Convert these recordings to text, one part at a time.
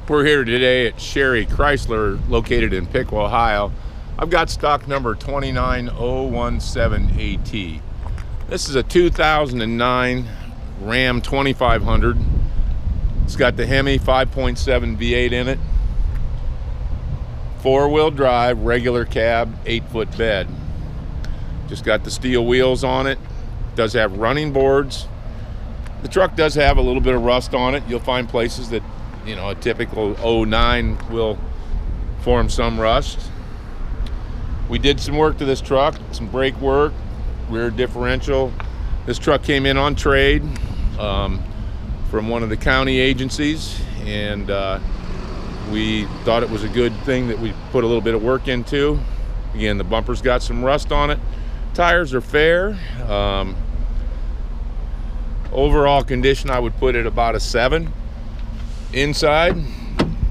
We're here today at Sherry Chrysler, located in Piqua, Ohio. I've got stock number 29017AT. This is a 2009 Ram 2500. It's got the Hemi 5.7 V8 in it. Four-wheel drive, regular cab, 8-foot bed. Just got the steel wheels on it. Does have running boards. The truck does have a little bit of rust on it. You'll find places that, you know, a typical 09 will form some rust. We did some work to this truck, some brake work, rear differential. This truck came in on trade from one of the county agencies, and we thought it was a good thing that we put a little bit of work into. Again, the bumper's got some rust on it. Tires are fair. Overall condition, I would put it about a 7. Inside,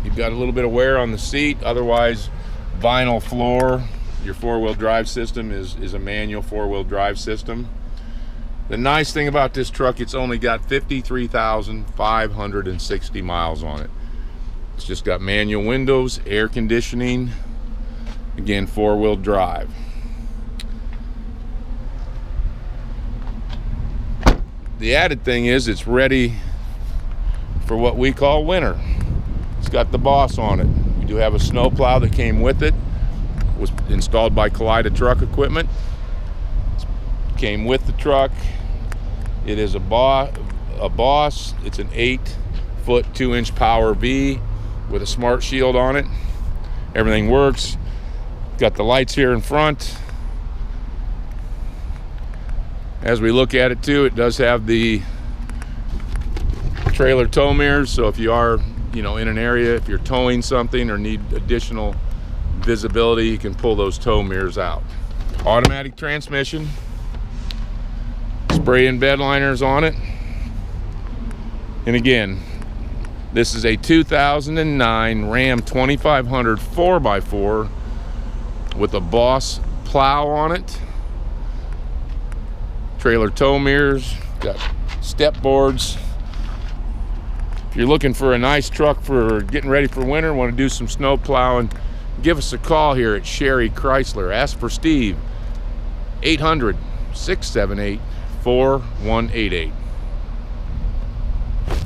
you've got a little bit of wear on the seat. Otherwise, vinyl floor. Your four-wheel drive system is a manual four-wheel drive system. The nice thing about this truck, it's only got 53,560 miles on it. It's just got manual windows, air conditioning, again, four-wheel drive. The added thing is it's ready for what we call winter. It's got the Boss on it. We do have a snow plow that came with it. It was installed by Kaleida Truck Equipment. It came with the truck. It is a Boss. It's an 8-foot 2-inch power V with a smart shield on it. Everything works. Got the lights here in front. As we look at it too, it does have the trailer tow mirrors, so if you are, you know, in an area, if you're towing something or need additional visibility, you can pull those tow mirrors out. Automatic transmission, spray and bed liners on it. And again, this is a 2009 Ram 2500 4x4 with a Boss plow on it. Trailer tow mirrors, got step boards. If you're looking for a nice truck for getting ready for winter, want to do some snow plowing, give us a call here at Sherry Chrysler. Ask for Steve, 800-678-4188.